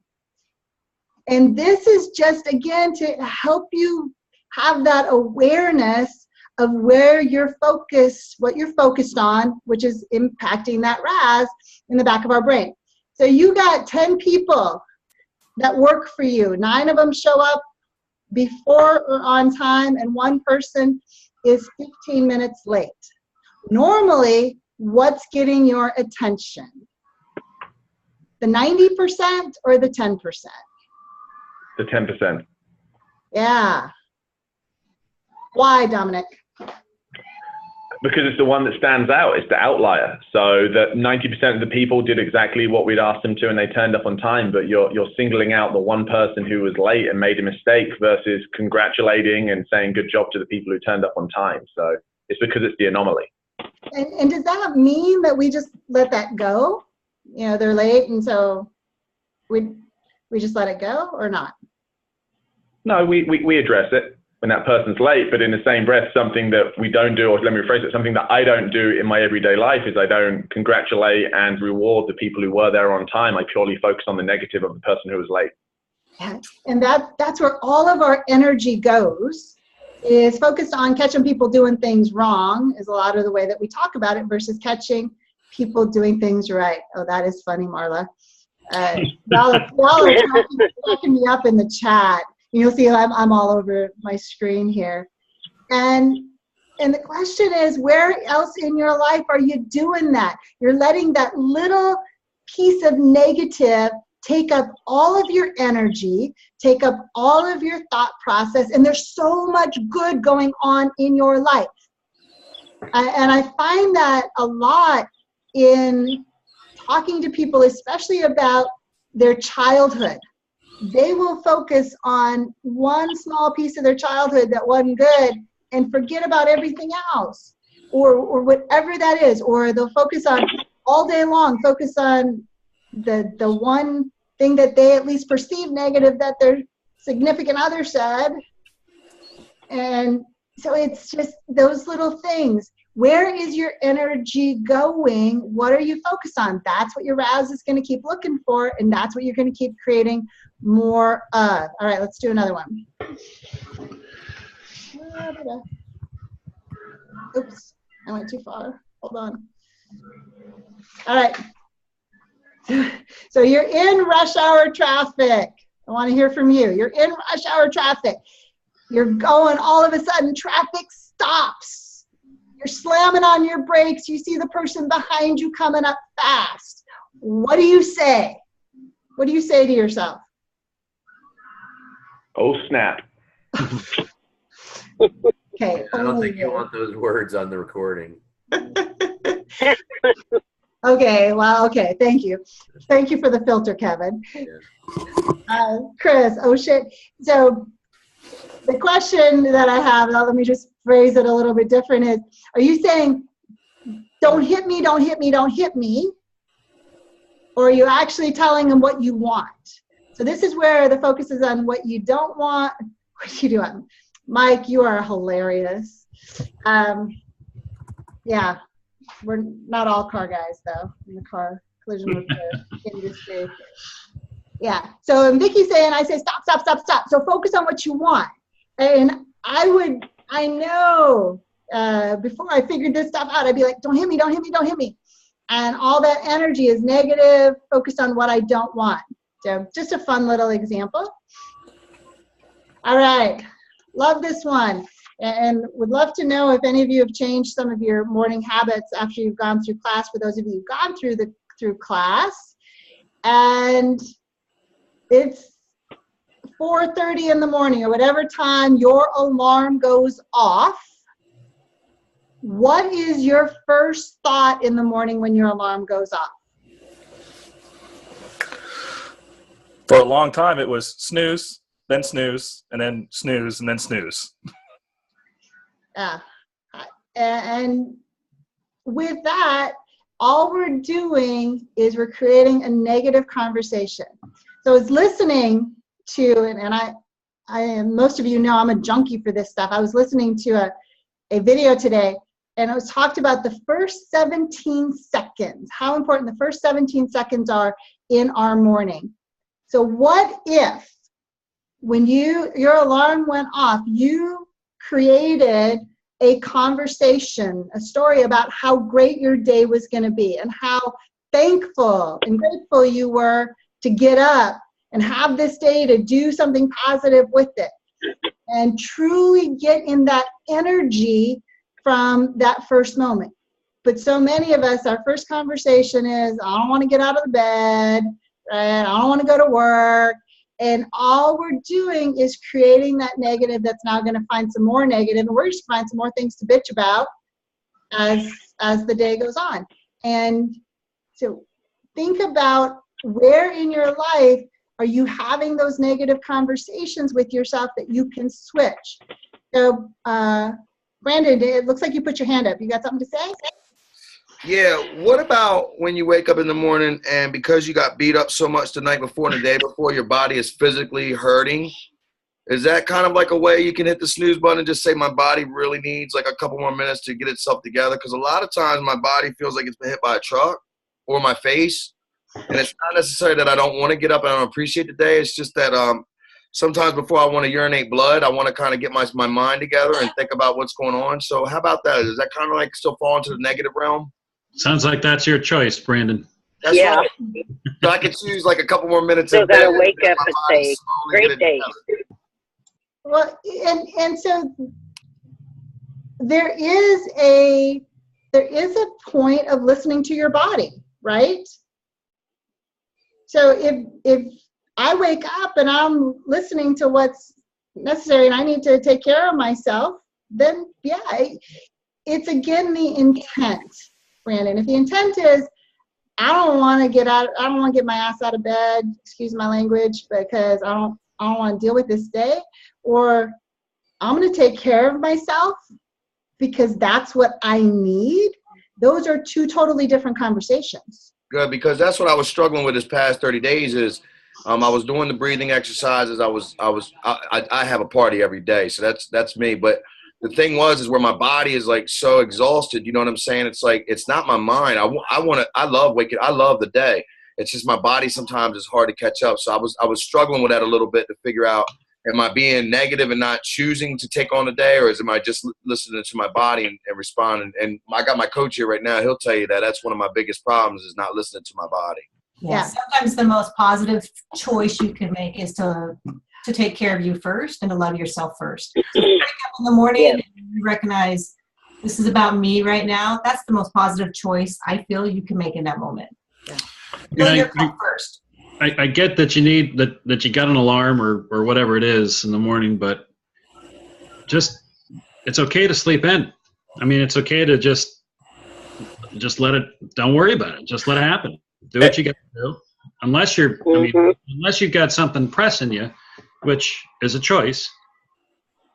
And this is just, again, to help you have that awareness of where you're focused, what you're focused on, which is impacting that RAS in the back of our brain. So you got 10 people that work for you. 9 of them show up before or on time, and 1 person is 15 minutes late. Normally, what's getting your attention? The 90% or the 10%? The 10%. Yeah. Why, Dominic? Because it's the one that stands out. It's the outlier. So that 90% of the people did exactly what we'd asked them to, and they turned up on time. But you're singling out the one person who was late and made a mistake versus congratulating and saying good job to the people who turned up on time. So it's because it's the anomaly. And does that mean that we just let that go? They're late, and so we just let it go, or not? No, we address it when that person's late, but in the same breath, something that we don't do, or let me rephrase it, something that I don't do in my everyday life is I don't congratulate and reward the people who were there on time. I purely focus on the negative of the person who was late. Yeah. And that's where all of our energy goes, is focused on catching people doing things wrong, is a lot of the way that we talk about it, versus catching people doing things right. Oh, that is funny, Marla. Y'all are cracking me up in the chat. You'll see I'm all over my screen here. And the question is, where else in your life are you doing that? You're letting that little piece of negative take up all of your energy, take up all of your thought process, and there's so much good going on in your life. And I find that a lot in talking to people, especially about their childhood. They will focus on one small piece of their childhood that wasn't good and forget about everything else, or whatever that is, or they'll focus on all day long, focus on the one thing that they at least perceive negative that their significant other said. And so it's just those little things. Where is your energy going? What are you focused on? That's what your RAS is going to keep looking for, and that's what you're going to keep creating more of. All right, let's do another one. Oops, I went too far. Hold on. All right. So you're in rush hour traffic. I want to hear from you. You're in rush hour traffic. You're going, all of a sudden, traffic stops. You're slamming on your brakes. You see the person behind you coming up fast. what do you say? What do you say to yourself? Oh, snap. Okay. I don't think you want those words on the recording. Okay, well, okay, thank you. Thank you for the filter, Kevin. Yeah. Chris, oh shit. So the question that I have, now let me just phrase it a little bit different, is, are you saying, don't hit me, don't hit me, don't hit me? Or are you actually telling them what you want? So this is where the focus is on what you don't want, what you do want. Mike, you are hilarious. Yeah, we're not all car guys though in the car collision repair industry. Yeah, so Vicky's saying, I say stop, stop, stop, stop. So focus on what you want. And I know before I figured this stuff out, I'd be like, don't hit me, don't hit me, don't hit me. And all that energy is negative, focused on what I don't want. So just a fun little example. All right, love this one. And would love to know if any of you have changed some of your morning habits after you've gone through class, for those of you who've gone through class. And it's 4:30 in the morning or whatever time your alarm goes off. What is your first thought in the morning when your alarm goes off? For a long time, it was snooze, then snooze, and then snooze, and then snooze. And with that, all we're doing is we're creating a negative conversation. So it's listening to, and most of you know I'm a junkie for this stuff. I was listening to a video today, and it was talked about the first 17 seconds, how important the first 17 seconds are in our morning. So what if, when your alarm went off, you created a conversation, a story about how great your day was going to be and how thankful and grateful you were to get up and have this day to do something positive with it, and truly get in that energy from that first moment. But so many of us, our first conversation is, I don't want to get out of the bed, right? I don't want to go to work. And all we're doing is creating that negative that's now going to find some more negative, and we're just find some more things to bitch about as the day goes on. And so think about where in your life are you having those negative conversations with yourself that you can switch. So Brandon, it looks like you put your hand up. You got something to say? Yeah, what about when you wake up in the morning and because you got beat up so much the night before and the day before, your body is physically hurting? Is that kind of like a way you can hit the snooze button and just say my body really needs like a couple more minutes to get itself together? Because a lot of times my body feels like it's been hit by a truck or my face. And it's not necessarily that I don't want to get up and I don't appreciate the day. It's just that sometimes before I want to urinate blood, I want to kind of get my mind together and think about what's going on. So how about that? Does that kind of like still fall into the negative realm? Sounds like that's your choice, Brandon. That's right. So I could choose like a couple more minutes. Still got to wake up and say, great day. Well, and so there is a point of listening to your body, right? So if I wake up and I'm listening to what's necessary and I need to take care of myself, then yeah, it's again the intent, Brandon. If the intent is, I don't want to get my ass out of bed, excuse my language, because I don't want to deal with this day, or I'm going to take care of myself because that's what I need. Those are two totally different conversations. Good, because that's what I was struggling with this past 30 days is I was doing the breathing exercises. I have a party every day, so that's me. But the thing is where my body is like so exhausted. You know what I'm saying? It's like it's not my mind. I love waking. I love the day. It's just my body sometimes is hard to catch up. So I was struggling with that a little bit to figure out, am I being negative and not choosing to take on the day, or am I just listening to my body and responding? And I got my coach here right now. He'll tell you that that's one of my biggest problems is not listening to my body. Yeah. Sometimes the most positive choice you can make is to take care of you first and to love yourself first. So you wake up in the morning and you recognize this is about me right now. That's the most positive choice I feel you can make in that moment. Know your cup first. I get that you need that you got an alarm or whatever it is in the morning, but it's okay to sleep in. I mean, it's okay to just let it. Don't worry about it. Just let it happen. Do what you got to do. Unless unless you've got something pressing you, which is a choice.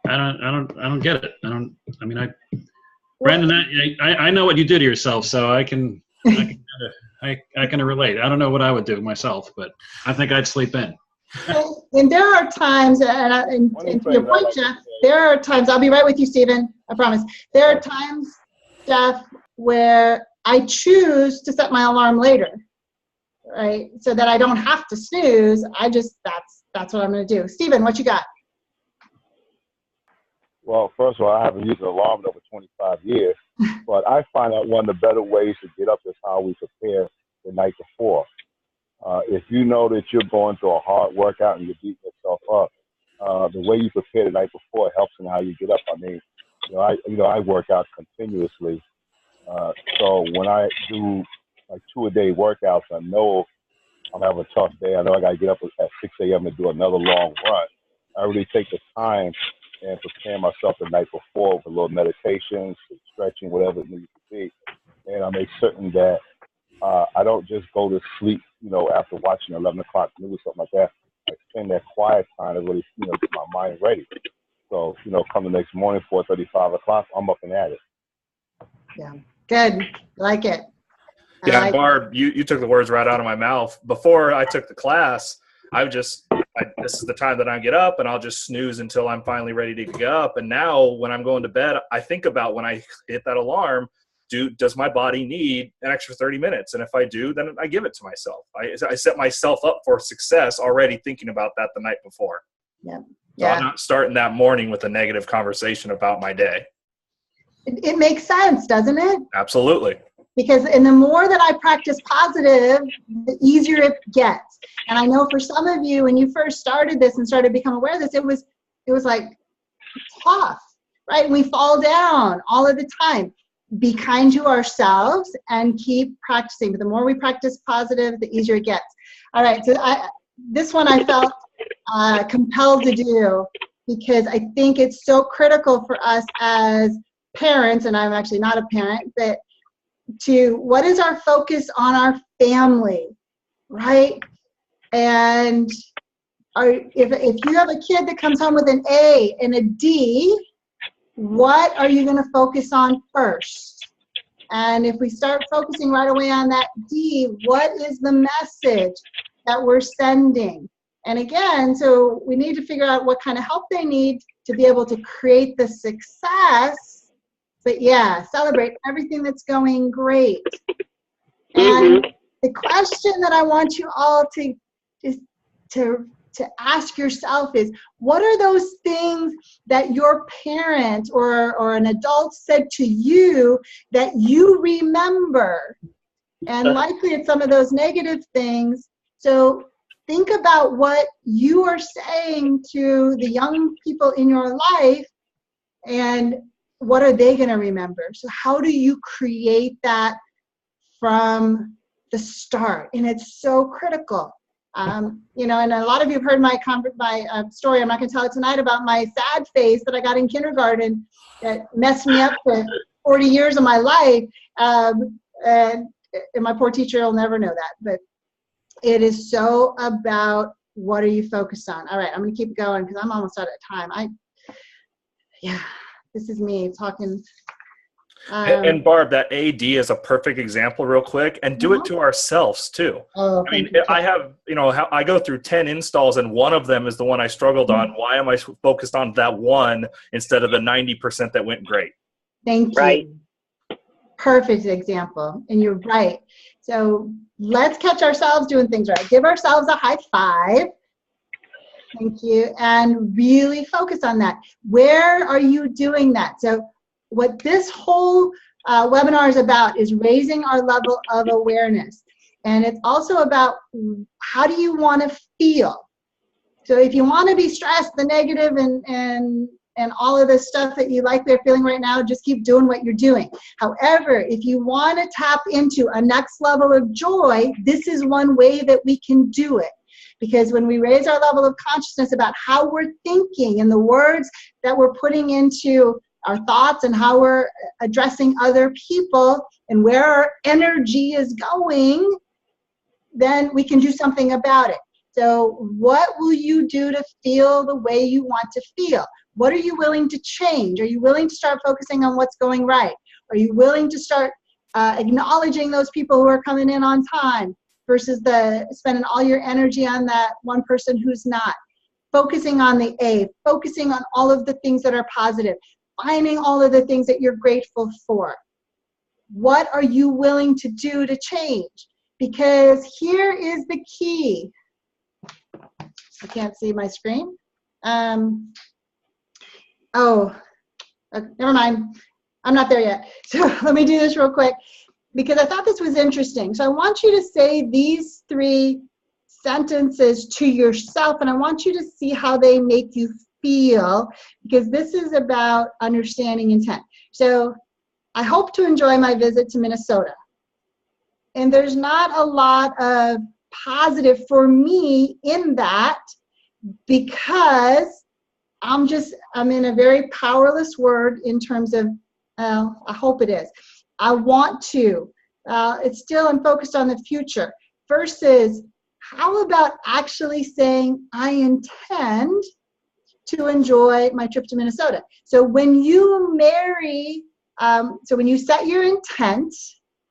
I don't get it. Brandon, I know what you do to yourself, so I can relate. I don't know what I would do myself, but I think I'd sleep in. And there are times, and to your point, Jeff, there are times, I'll be right with you, Stephen, I promise. There are times, Jeff, where I choose to set my alarm later, right? So that I don't have to snooze. That's what I'm going to do. Stephen, what you got? Well, first of all, I haven't used an alarm in over 25 years, but I find out one of the better ways to get up is how we prepare the night before. If you know that you're going through a hard workout and you're beating yourself up, the way you prepare the night before helps in how you get up. I mean, I work out continuously, so when I do like 2-a-day workouts, I know I'm having a tough day. I know I got to get up at 6 a.m. to do another long run. I really take the time and prepare myself the night before with a little meditation, stretching, whatever it needs to be, and I make certain that I don't just go to sleep, after watching 11 o'clock news, something like that. I spend that quiet time to really, get my mind ready. So, come the next morning, 4:30, 5 o'clock, I'm up and at it. Yeah, good. Like it. Yeah, Barb, you took the words right out of my mouth. Before I took the class, this is the time that I get up, and I'll just snooze until I'm finally ready to get up. And now when I'm going to bed, I think about when I hit that alarm, does my body need an extra 30 minutes? And if I do, then I give it to myself. I set myself up for success already thinking about that the night before. Yeah. So I'm not starting that morning with a negative conversation about my day. It makes sense, doesn't it? Absolutely. Because the more that I practice positive, the easier it gets. And I know for some of you, when you first started this and started to become aware of this, it was like tough, right? We fall down all of the time. Be kind to ourselves and keep practicing. But the more we practice positive, the easier it gets. All right, so this one I felt compelled to do because I think it's so critical for us as parents, and I'm actually not a parent, but what is our focus on our family, right? And if you have a kid that comes home with an A and a D, what are you going to focus on first? And if we start focusing right away on that D, what is the message that we're sending? And again, so we need to figure out what kind of help they need to be able to create the success. But yeah, celebrate everything that's going great. And the question that I want you all to ask yourself is, what are those things that your parent or an adult said to you that you remember? And likely it's some of those negative things. So think about what you are saying to the young people in your life, and what are they going to remember? So how do you create that from the start? And it's so critical. And a lot of you have heard my story. I'm not going to tell it tonight about my sad face that I got in kindergarten that messed me up for 40 years of my life. And my poor teacher will never know that. But it is so about what are you focused on. All right, I'm going to keep going because I'm almost out of time. This is me talking. And Barb, that AD is a perfect example real quick, and do it to ourselves too. Oh, I mean, I have, I go through 10 installs and one of them is the one I struggled on. Why am I focused on that one instead of the 90% that went great? Thank you. Perfect example. And you're right. So let's catch ourselves doing things right. Give ourselves a high five. Thank you. And really focus on that. Where are you doing that? So what this whole webinar is about is raising our level of awareness. And it's also about how do you want to feel? So if you want to be stressed, the negative and and all of this stuff that you likely are feeling right now, just keep doing what you're doing. However, if you want to tap into a next level of joy, this is one way that we can do it. Because when we raise our level of consciousness about how we're thinking and the words that we're putting into our thoughts and how we're addressing other people and where our energy is going, then we can do something about it. So what will you do to feel the way you want to feel? What are you willing to change? Are you willing to start focusing on what's going right? Are you willing to start acknowledging those people who are coming in on time versus spending all your energy on that one person who's not? Focusing on the A, focusing on all of the things that are positive, finding all of the things that you're grateful for. What are you willing to do to change? Because here is the key. I can't see my screen. Never mind. I'm not there yet. So let me do this real quick because I thought this was interesting. So I want you to say these 3 sentences to yourself, and I want you to see how they make you feel, because this is about understanding intent. So I hope to enjoy my visit to Minnesota. And there's not a lot of positive for me in that, because I'm in a very powerless word in terms of, I hope it is. I want to. It's still, I'm focused on the future versus how about actually saying I intend to enjoy my trip to Minnesota. So when you when you set your intent,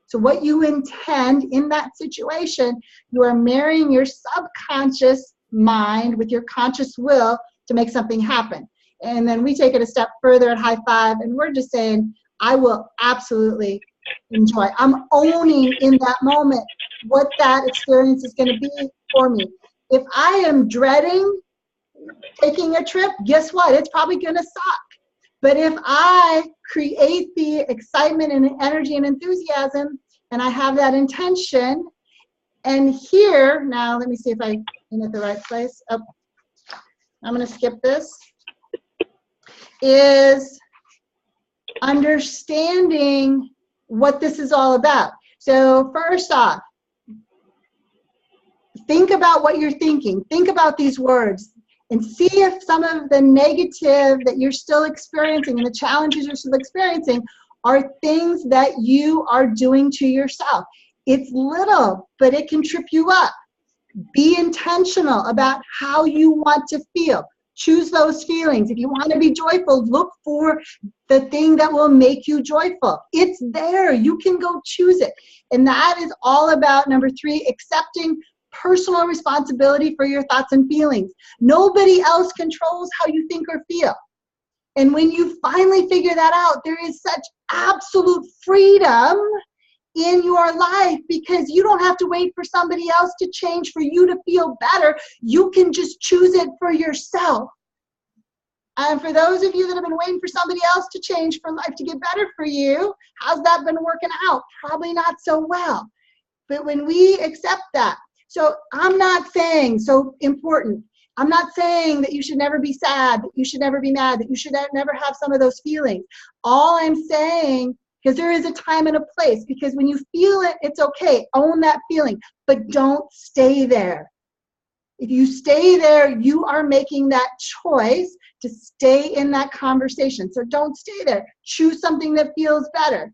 so what you intend in that situation, you are marrying your subconscious mind with your conscious will to make something happen. And then we take it a step further at High5, and we're just saying, I will absolutely enjoy. I'm owning in that moment what that experience is going to be for me. If I am dreading taking a trip, guess what? It's probably going to suck. But if I create the excitement and energy and enthusiasm, and I have that intention, and here, now let me see if I'm at the right place. Oh, I'm going to skip this, is understanding what this is all about. So first off, think about what you're thinking. Think about these words and see if some of the negative that you're still experiencing and the challenges you're still experiencing are things that you are doing to yourself. It's little, but it can trip you up. Be intentional about how you want to feel. Choose those feelings. If you want to be joyful, look for the thing that will make you joyful. It's there. You can go choose it. And that is all about, number 3, accepting personal responsibility for your thoughts and feelings. Nobody else controls how you think or feel. And when you finally figure that out, there is such absolute freedom in your life, because you don't have to wait for somebody else to change for you to feel better. You can just choose it for yourself. And for those of you that have been waiting for somebody else to change for life to get better for you, how's that been working out? Probably not so well. But when we accept that, so I'm not saying, so important, I'm not saying that you should never be sad, that you should never be mad, that you should never have some of those feelings. All I'm saying, because there is a time and a place, because when you feel it, it's okay. Own that feeling, but don't stay there. If you stay there, you are making that choice to stay in that conversation. So don't stay there. Choose something that feels better.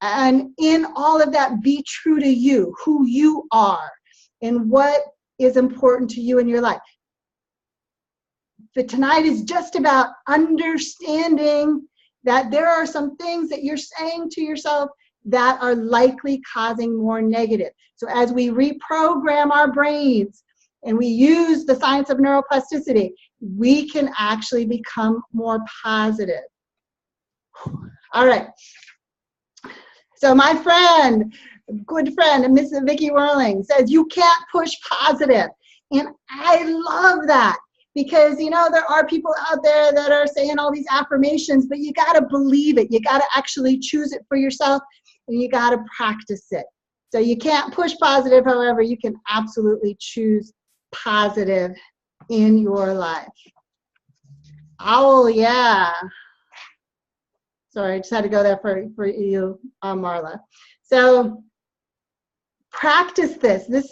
And in all of that, be true to you, who you are, and what is important to you in your life. But tonight is just about understanding that there are some things that you're saying to yourself that are likely causing more negative. So as we reprogram our brains and we use the science of neuroplasticity, we can actually become more positive. All right. So my friend, good friend, Mrs. Vicki Whirling, says you can't push positive. And I love that. Because, you know, there are people out there that are saying all these affirmations, but you got to believe it. You got to actually choose it for yourself, and you got to practice it. So you can't push positive. However, you can absolutely choose positive in your life. Owl, yeah. Sorry, I just had to go there for you, Marla. So practice this. This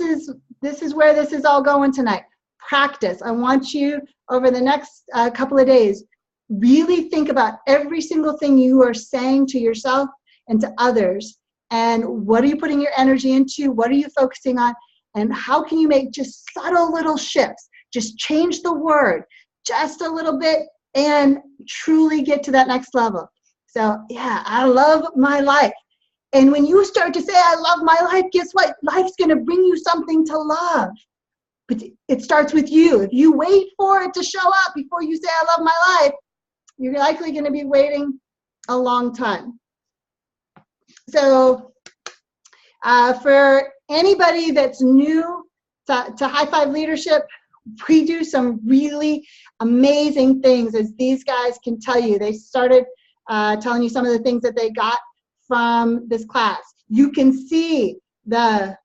is where this is all going tonight. Practice. I want you over the next couple of days, really think about every single thing you are saying to yourself and to others, and what are you putting your energy into, what are you focusing on, and how can you make just subtle little shifts. Just change the word just a little bit and truly get to that next level. So yeah, I love my life. And when you start to say, I love my life, guess what? Life's gonna bring you something to love. But it starts with you. If you wait for it to show up before you say, I love my life, you're likely gonna be waiting a long time. So for anybody that's new to High5 leadership, we do some really amazing things, as these guys can tell you. They started telling you some of the things that they got from this class. You can see the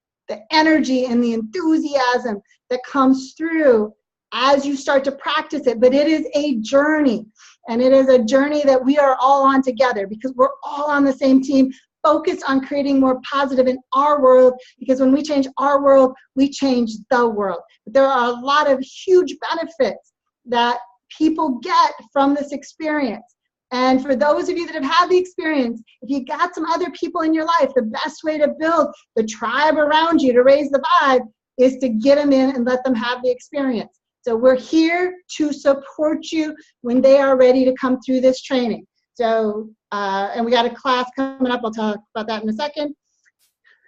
energy and the enthusiasm that comes through as you start to practice it. But it is a journey, and it is a journey that we are all on together, because we're all on the same team, focused on creating more positive in our world, because when we change our world, we change the world. But there are a lot of huge benefits that people get from this experience. And for those of you that have had the experience, if you got some other people in your life, the best way to build the tribe around you to raise the vibe is to get them in and let them have the experience. So we're here to support you when they are ready to come through this training. So, and we got a class coming up. I'll talk about that in a second.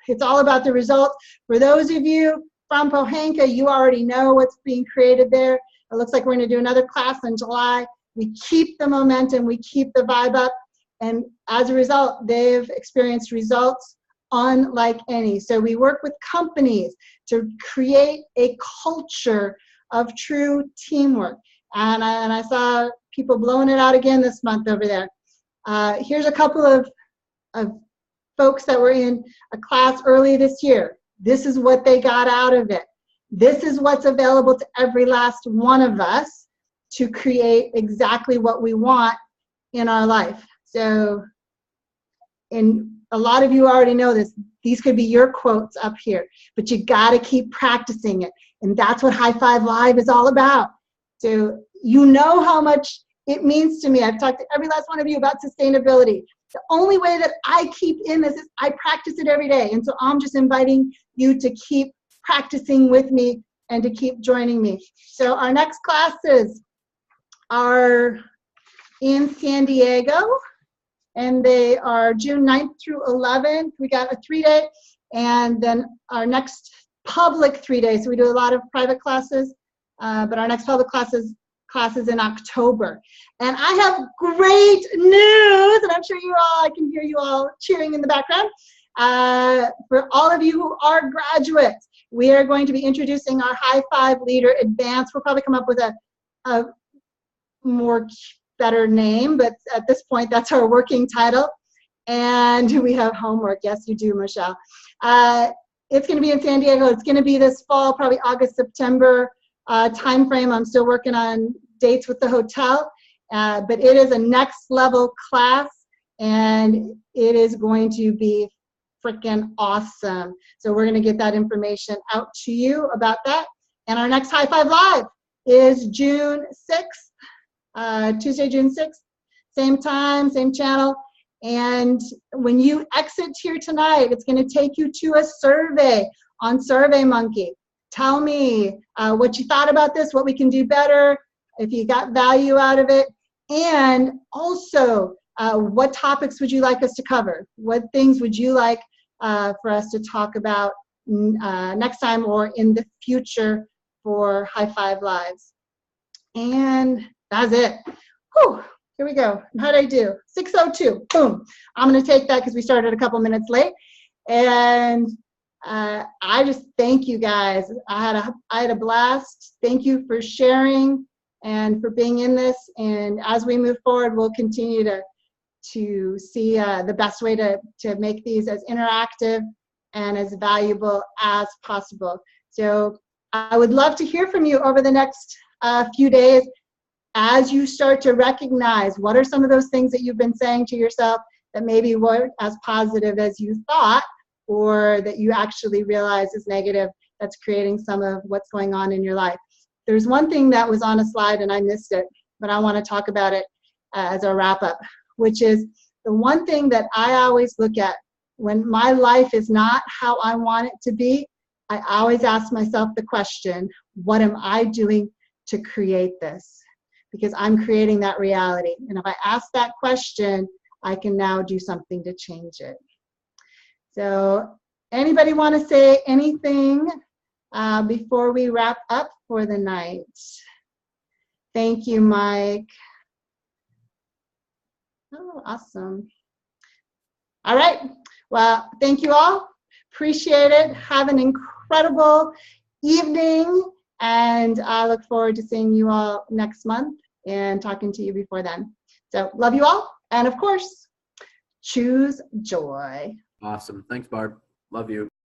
It's all about the results. For those of you from Pohanka, you already know what's being created there. It looks like we're going to do another class in July. We keep the momentum, we keep the vibe up, and as a result, they've experienced results unlike any. So we work with companies to create a culture of true teamwork. And I saw people blowing it out again this month over there. Here's a couple of folks that were in a class early this year. This is what they got out of it. This is what's available to every last one of us to create exactly what we want in our life. So, and a lot of you already know this. These could be your quotes up here, but you gotta keep practicing it. And that's what High5 Live is all about. So you know how much it means to me. I've talked to every last one of you about sustainability. The only way that I keep in this is I practice it every day. And so I'm just inviting you to keep practicing with me and to keep joining me. So our next classes are in San Diego, and they are June 9th through 11th. We got a 3-day, and then our next public 3 days. So we do a lot of private classes, but our next public classes in October. And I have great news, and I'm sure you all, I can hear you all cheering in the background. For all of you who are graduates, we are going to be introducing our High5 Leader Advanced. We'll probably come up with a more better name, but at this point, that's our working title. And we have homework. Yes, you do, Michelle. It's going to be in San Diego. It's going to be this fall, probably August, September time frame. I'm still working on dates with the hotel, but it is a next level class, and it is going to be freaking awesome. So we're going to get that information out to you about that. And our next High5 Live is June 6th, Tuesday, June 6th, same time, same channel. And when you exit here tonight, it's going to take you to a survey on SurveyMonkey. Tell me what you thought about this, what we can do better, if you got value out of it, and also what topics would you like us to cover? What things would you like for us to talk about next time or in the future for High5 Lives? And that's it. Whew, here we go. How'd I do? 6:02. Boom. I'm going to take that because we started a couple minutes late. And I just thank you guys. I had a blast. Thank you for sharing and for being in this. And as we move forward, we'll continue to see the best way to make these as interactive and as valuable as possible. So I would love to hear from you over the next few days. as you start to recognize what are some of those things that you've been saying to yourself that maybe weren't as positive as you thought, or that you actually realize is negative, that's creating some of what's going on in your life. There's one thing that was on a slide and I missed it, but I want to talk about it as a wrap up, which is the one thing that I always look at when my life is not how I want it to be. I always ask myself the question, what am I doing to create this? Because I'm creating that reality. And if I ask that question, I can now do something to change it. So anybody want to say anything before we wrap up for the night? Thank you, Mike. Oh, awesome. All right. Well, thank you all. Appreciate it. Have an incredible evening. And I look forward to seeing you all next month and talking to you before then. So love you all. And of course, choose joy. Awesome. Thanks, Barb. Love you.